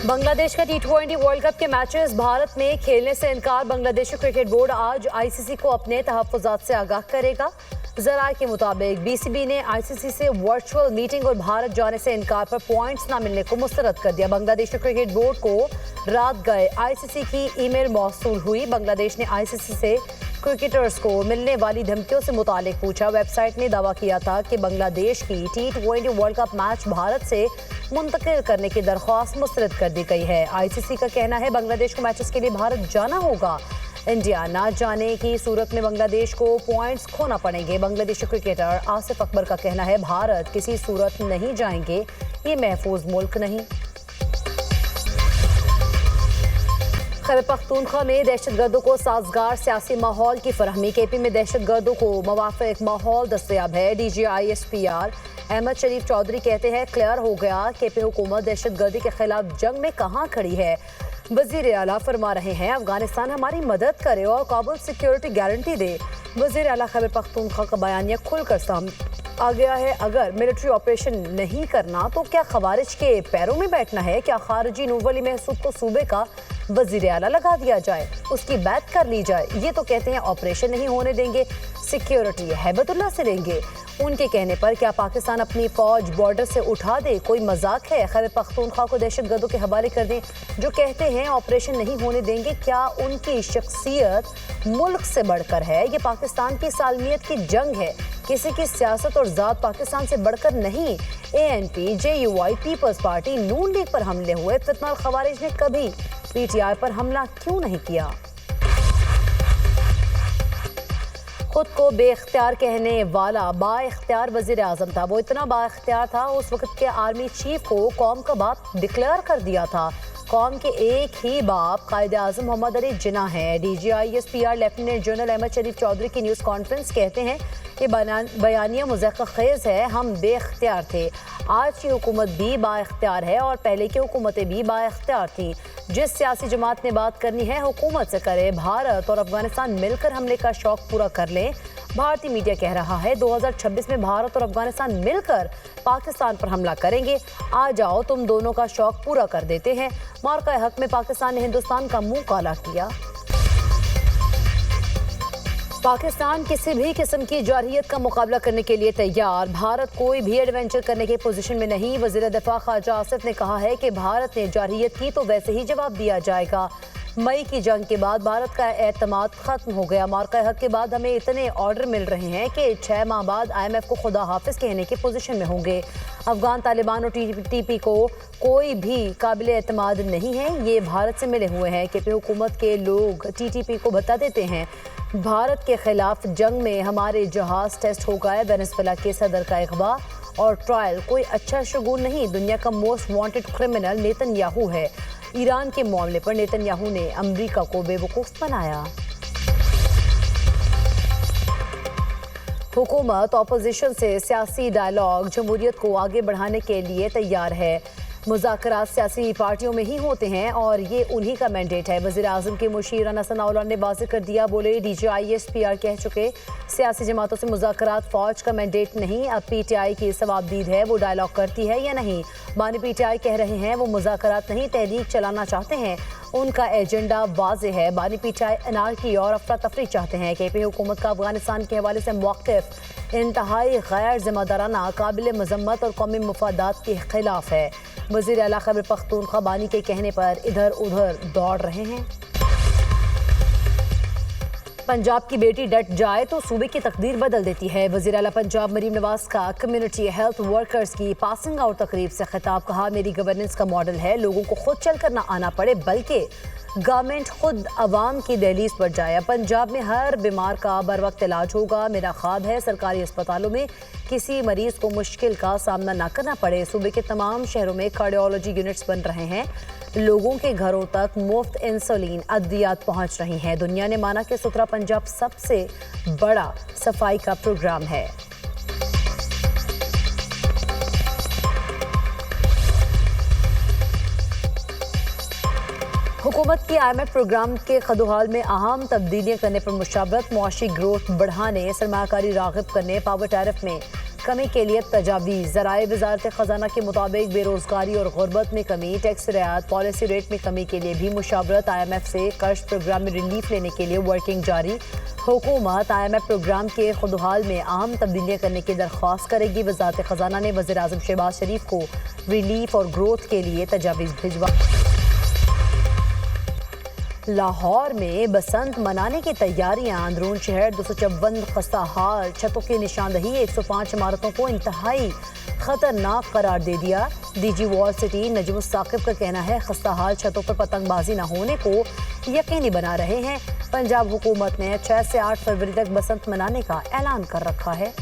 बांग्लादेश का T20 world cup के matches Bharat में खेलने से इनकार। बांग्लादेशी क्रिकेट बोर्ड आज आईसीसी को अपने तहफ्फुज़ात से आगाह करेगा। ज़राए के मुताबिक बीसीबी ने आईसीसी से वर्चुअल मीटिंग और भारत जाने से इनकार पर पॉइंट्स न मिलने को मुस्तरद कर दिया। बांग्लादेशी क्रिकेट बोर्ड को रात गए आईसीसी की ईमेल मौसूल हुई। बांग्लादेश ने आईसीसी से क्रिकेटर्स को मिलने वाली धमकियों से मुतालिक पूछा। वेबसाइट ने दावा किया था कि बांग्लादेश की T20 world cup match Bharat से मुंतकिल करने की दरख्वास्त मुस्तरद कर दी गई है। आईसीसी का कहना है बांग्लादेश को मैचेस के लिए भारत जाना होगा। इंडिया ना जाने की सूरत में बांग्लादेश को पॉइंट्स खोना पड़ेंगे। बांग्लादेशी क्रिकेटर आसिफ अकबर का कहना है भारत किसी सूरत नहीं जाएंगे, ये महफूज मुल्क नहीं। खैबर पख्तूनख्वा में दहशतगर्दों को साजगार सियासी माहौल की फरहमी। केपी में दहशतगर्दों को मुवाफिक माहौल दस्तयाब है। DGISPR अहमद शरीफ चौधरी कहते हैं क्लियर हो गया केपी हुकूमत दहशतगर्दी के खिलाफ जंग में कहाँ खड़ी है। वजीर आला फरमा रहे हैं अफगानिस्तान हमारी मदद करे और काबुल सिक्योरिटी गारंटी दे। वजीर आला खैबर पख्तूनख्वा का बयानिया खुलकर सामने आ गया है। अगर मिलिट्री ऑपरेशन नहीं करना तो क्या खवारिज के पैरों में बैठना है? क्या खारजी नूर वली महसूद को सूबे का वजीर आला लगा दिया जाए, उसकी बात कर ली जाए? ये तो कहते हैं ऑपरेशन नहीं होने देंगे, सिक्योरिटी हैबतुल्लाह से लेंगे। उनके कहने पर क्या पाकिस्तान अपनी फौज बॉर्डर से उठा दे? कोई मजाक है? खैबर पख्तूनख्वा को दहशतगर्दों के हवाले कर दें जो कहते हैं ऑपरेशन नहीं होने देंगे। क्या उनकी शख्सियत मुल्क से बढ़कर है? ये पाकिस्तान की सालमियत की जंग है, किसी की सियासत और ज़ात पाकिस्तान से बढ़कर नहीं। ANP, JUI, पीपल्स पार्टी, नून लीग पर हमले हुए, फितना खवारिज ने कभी PTI पर हमला क्यों नहीं किया? खुद को बेख्तियार कहने वाला बाइख्तियार वजीर आजम था। वो इतना बाइख्तियार था उस वक्त के आर्मी चीफ को कौम का बाप डिक्लेयर कर दिया था। कौम के एक ही बाप कायदे आज़म मोहम्मद अली जिन्ना है। DGISPR लेफ्टिनेंट जनरल अहमद शरीफ चौधरी की न्यूज़ कॉन्फ्रेंस कहते हैं कि बयानिया मुज़क्क़र है, हम बेख्तियार थे। आज की हुकूमत भी बाइख्तियार है और पहले की हुकूमतें भी बाइख्तियार थीं। जिस सियासी जमात ने बात करनी है हुकूमत से करे। भारत और अफगानिस्तान मिलकर हमले का शौक पूरा कर लें। भारतीय मीडिया कह रहा है 2026 में भारत और अफगानिस्तान मिलकर पाकिस्तान पर हमला करेंगे। आ जाओ तुम दोनों का शौक पूरा कर देते हैं। मार्का हक में पाकिस्तान ने हिंदुस्तान का मुंह काला किया। पाकिस्तान किसी भी किस्म की जारहियत का मुकाबला करने के लिए तैयार। भारत कोई भी एडवेंचर करने के पोजीशन में नहीं। वज़ीर दिफा ख्वाजा आसिफ ने कहा है कि भारत ने जारहियत की तो वैसे ही जवाब दिया जाएगा। मई की जंग के बाद भारत का एतमाद खत्म हो गया। मार्का हक के बाद हमें इतने ऑर्डर मिल रहे हैं कि 6 माह बाद IMF को खुदा हाफिज कहने की पोजीशन में होंगे। अफगान तालिबान और TTP को कोई भी काबिल एतमाद नहीं है। ये भारत से मिले हुए हैं। KP हुकूमत के लोग TTP को बता देते हैं भारत के खिलाफ जंग में हमारे जहाज टेस्ट हो गए। वेनेजुएला के सदर का अगवा और ट्रायल कोई अच्छा शगुन नहीं। दुनिया का मोस्ट वांटेड क्रिमिनल नेतन्याहू है। ईरान के मामले पर नेतन्याहू ने अमेरिका को बेवकूफ़ बनाया। हुकूमत ऑपोजिशन से सियासी डायलॉग जमहूरियत को आगे बढ़ाने के लिए तैयार है। मुज़ाकरात सियासी पार्टियों में ही होते हैं और ये उन्हीं का मैंडेट है। वज़ीर आज़म के मुशीर राना सनाउल्लाह ने वाज़ेह कर दिया। बोले DGISPR कह चुके सियासी जमातों से मुज़ाकरात फ़ौज का मैंडेट नहीं। अब PTI की सवाबदीद है, वो डायलॉग करती है या नहीं। बानी PTI कह रहे हैं वो मुज़ाकरात नहीं तहरीक चलाना चाहते हैं। उनका एजेंडा वाज़ेह है। बानी PTI अनारकी और अफरा तफरी चाहते हैं। KP हुकूमत का अफगानिस्तान के हवाले से मौक़िफ़ इंतहाई गैर ज़िम्मेदाराना, काबिल मज़म्मत और कौमी मफादात के खिलाफ है। वज़ीर आला खैबर पख्तूनख्वा बानी के कहने पर इधर उधर दौड़ रहे हैं। पंजाब की बेटी डट जाए तो सूबे की तकदीर बदल देती है। वज़ीर आला पंजाब मरीम नवाज का कम्युनिटी हेल्थ वर्कर्स की पासिंग आउट तकरीब से खिताब। कहा मेरी गवर्नेंस का मॉडल है लोगों को खुद चल कर ना आना पड़े बल्कि गवर्नमेंट खुद अवाम की दहलीज पर जाए। पंजाब में हर बीमार का बर वक्त इलाज होगा। मेरा ख्वाब है सरकारी अस्पतालों में किसी मरीज को मुश्किल का सामना ना करना पड़े। सूबे के तमाम शहरों में कार्डियोलॉजी यूनिट्स बन रहे हैं। लोगों के घरों तक मुफ्त इंसुलिन अद्वियात पहुंच रही हैं। दुनिया ने माना कि सुथरा पंजाब सबसे बड़ा सफाई का प्रोग्राम है। हुकूमत की IMF प्रोग्राम के खदोहाल में अहम तब्दीलियाँ करने पर मुशावरत। मुआशी ग्रोथ बढ़ाने, सरमाकारी राग़िब करने, पावर टैरिफ में कमी के लिए तजावीज़। ज़राए वज़ारत ख़ज़ाना के मुताबिक बेरोज़गारी और गुर्बत में कमी, टैक्स रियायत, पॉलिसी रेट में कमी के लिए भी मुशावरत। IMF से कर्ज प्रोग्राम में रिलीफ लेने के लिए वर्किंग जारी। हुकूमत IMF प्रोग्राम के खुदहाल में अहम तब्दीलियाँ करने की दरख्वास्त करेगी। वज़ारत ख़ज़ाना ने वज़ीर आज़म शहबाज शरीफ को रिलीफ और ग्रोथ के लिए तजावीज़ भिजवा। लाहौर में बसंत मनाने की तैयारियां। अंदरून शहर 254 खस्ताहाल छतों की निशानदही 105 इमारतों को इंतहाई खतरनाक करार दे दिया। DG wall city Najmus Saqib का कहना है खस्ताहाल छतों पर पतंगबाजी न होने को यकीनी बना रहे हैं। पंजाब हुकूमत ने 6 से 8 फरवरी तक बसंत मनाने का ऐलान कर रखा है।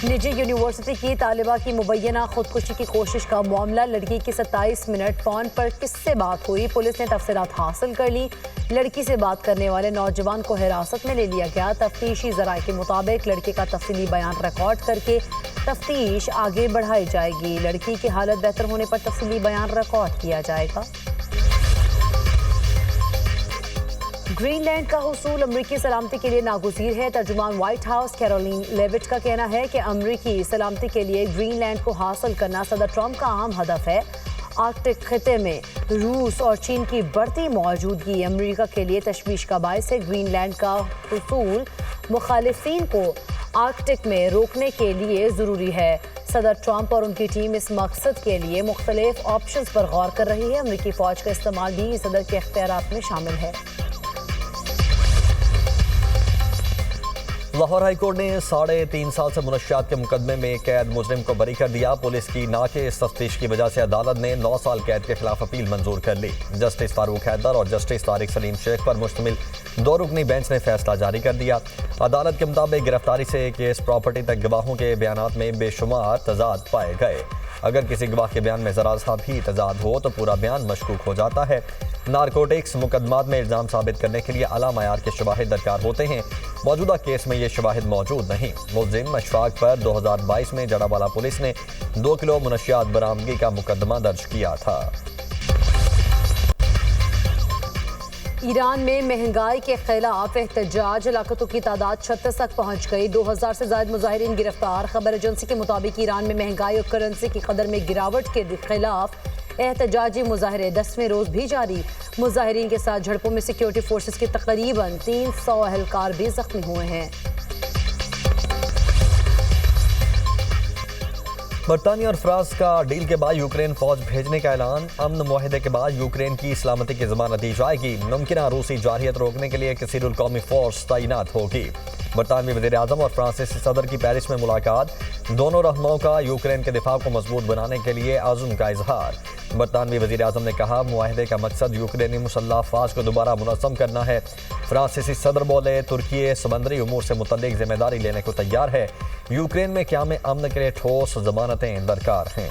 निजी यूनिवर्सिटी की तालिबा की मुबैना खुदकुशी की कोशिश का मामला। लड़की की 27 मिनट फ़ोन पर किससे बात हुई, पुलिस ने तफसीलात हासिल कर ली। लड़की से बात करने वाले नौजवान को हिरासत में ले लिया गया। तफ्तीशी ज़राए के मुताबिक लड़के का तफसीली बयान रिकॉर्ड करके तफ्तीश आगे बढ़ाई जाएगी। लड़की की हालत बेहतर होने पर तफसीली बयान रिकॉर्ड किया जाएगा। ग्रीनलैंड का हुसूल अमरीकी सलामती के लिए नागुज़ीर है। तर्जुमान व्हाइट हाउस कैरोलिन लेविट का कहना है कि अमरीकी सलामती के लिए ग्रीनलैंड को हासिल करना सदर ट्रंप का अहम हदफ है। आर्कटिक खिते में रूस और चीन की बढ़ती मौजूदगी अमरीका के लिए तशवीश का बायस है। ग्रीनलैंड का हुसूल मुखालिफिन को आर्कटिक में रोकने के लिए ज़रूरी है। सदर ट्रंप और उनकी टीम इस मकसद के लिए मुख्तलिफ ऑप्शंस पर गौर कर रही है। अमरीकी फ़ौज का इस्तेमाल भी सदर के इख्तियारात में शामिल है। लाहौर हाईकोर्ट ने 3.5 साल से मुनशियात के मुकदमे में कैद मुजरिम को बरी कर दिया। पुलिस की नाक़िस तफ्तीश की वजह से अदालत ने 9 साल कैद के खिलाफ अपील मंजूर कर ली। जस्टिस फारूक हैदर और जस्टिस तारिक सलीम शेख पर मुश्तमिल 2 रुकनी बेंच ने फैसला जारी कर दिया। अदालत के मुताबिक गिरफ्तारी से केस प्रॉपर्टी तक गवाहों के बयानात में बेशुमार तजाद पाए गए। अगर किसी गवाह के बयान में ज़रा सा भी तजाद हो तो पूरा बयान मशकूक हो जाता है। नारकोटिक्स मुकदमात में इल्ज़ाम साबित करने के लिए आला मयार के शवाहिद दरकार होते हैं। मौजूदा केस में ये शवाहिद मौजूद नहीं। मुलजिम अशफाक पर 2022 में जड़ावाला पुलिस ने 2 किलो मुनशियात बरामदगी का मुकदमा दर्ज किया था। ईरान में महंगाई के खिलाफ एहतजाज, हलाकतों की तादाद 36 तक पहुंच गई। 2000 से ज्यादा मुजाहिरीन गिरफ्तार। खबर एजेंसी के मुताबिक ईरान में महंगाई और करेंसी की कदर में गिरावट के खिलाफ एहतजाजी मुजाहरे 10वें रोज भी जारी। मुजाहिरीन के साथ झड़पों में सिक्योरिटी फोर्सेस के तकरीबन 300 एहलकार भी जख्मी हुए हैं। बरतानिया और फ्रांस का डील के बाद यूक्रेन फौज भेजने का ऐलान। अमन मुआहदे के बाद यूक्रेन की सलामती की जमानत दी जाएगी। मुमकिन रूसी जारहियत रोकने के लिए किसी कौमी फोर्स तैनात होगी। बरतानवी वज़ीर आज़म और फ्रांसीसी सदर की पेरिस में मुलाकात। दोनों रहनुमाओं का यूक्रेन के दिफा को मजबूत बनाने के लिए आज़म का इजहार। बरतानवी वज़ीर आज़म ने कहा मुआहदे का मकसद यूक्रेनी मुसल्लह अफ़वाज को दोबारा मुनज़्ज़म करना है। फ्रांसीसी सदर बोले तुर्की समंदरी उमूर से मुतल्लिक जिम्मेदारी लेने को तैयार है। यूक्रेन में क़याम अमन के लिए ठोस ज़मानतें दरकार हैं।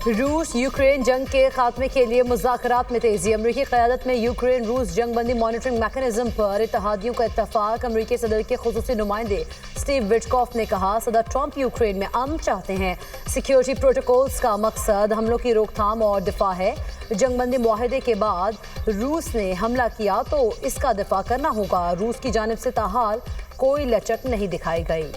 रूस यूक्रेन जंग के खात्मे के लिए मुज़ाकरात में तेजी। अमरीकी क़यादत में यूक्रेन रूस जंग बंदी मॉनिटरिंग मैकेनिज्म पर इत्तेहादियों का इत्तफाक। अमरीकी सदर के खुसूसी नुमाइंदे स्टीव विटकॉफ ने कहा सदर ट्रंप यूक्रेन में अमन चाहते हैं। सिक्योरिटी प्रोटोकॉल्स का मकसद हमलों की रोकथाम और दिफा है। जंगबंदी मुआहदे के बाद रूस ने हमला किया तो इसका दिफा करना होगा। रूस की जानिब से ताहाल कोई लचक नहीं दिखाई गई।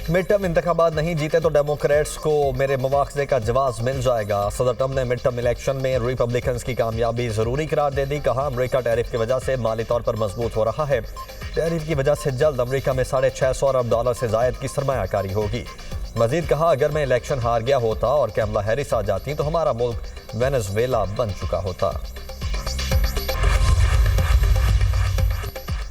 मिड टर्म इंतखाबात नहीं जीते तो डेमोक्रेट्स को मेरे मुआवजे का जवाब मिल जाएगा। सदर ट्रंप ने मिड टर्म इलेक्शन में रिपब्लिकन्स की कामयाबी जरूरी करार दे दी। कहा अमेरिका टैरिफ की वजह से माली तौर पर मजबूत हो रहा है। टैरिफ की वजह से जल्द अमेरिका में $650 अरब से जायद की सरमायाकारी होगी। मजीद कहा अगर मैं इलेक्शन हार गया होता और कैमला हैरिस आ जाती तो हमारा मुल्क वेनेजुएला बन चुका होता।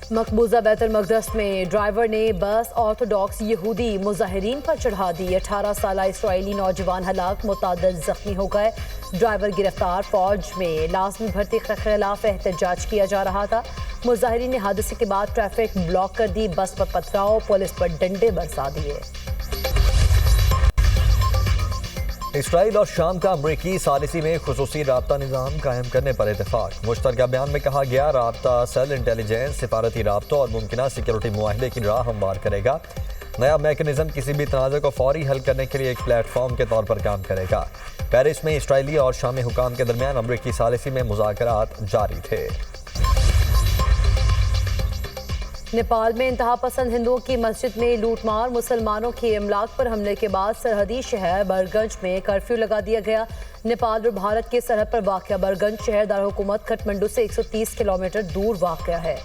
मकबूजा बैतुल मक़दस में ड्राइवर ने बस ऑर्थोडॉक्स यहूदी मुजाहिरीन पर चढ़ा दी। 18 साला इसराइली नौजवान हलाक, मुतअद्दिद जख्मी हो गए। ड्राइवर गिरफ्तार। फौज में लाजमी भर्ती के खिलाफ एहतजाज किया जा रहा था। मुजाहिरीन ने हादसे के बाद ट्रैफिक ब्लॉक कर दी। बस पर पथराव, पुलिस पर डंडे बरसा दिए। इसराइल और शाम का अमरीकी सालिसी में खुसूसी राब्ता निज़ाम कायम करने पर इत्तेफाक। मुश्तरका बयान में कहा गया राब्ता सेल इंटेलिजेंस, सिफारती राब्तों और मुमकिन सिक्योरिटी मुआहदे की राह हमवार करेगा। नया मैकेनिज्म किसी भी तनाज़े को फौरी हल करने के लिए एक प्लेटफॉर्म के तौर पर काम करेगा। पेरिस में इसराइली और शामी हुकाम के दरमियान अमरीकी सालिसी में मुज़ाकरात जारी थे। नेपाल में इंतहा पसंद हिंदुओं की मस्जिद में लूटमार, मुसलमानों की इमलाक पर हमले के बाद सरहदी शहर बरगंज में कर्फ्यू लगा दिया गया। नेपाल और भारत के सरहद पर वाक़या बरगंज शहर दारहुकूमत काठमांडू से 130 किलोमीटर दूर वाक़या है।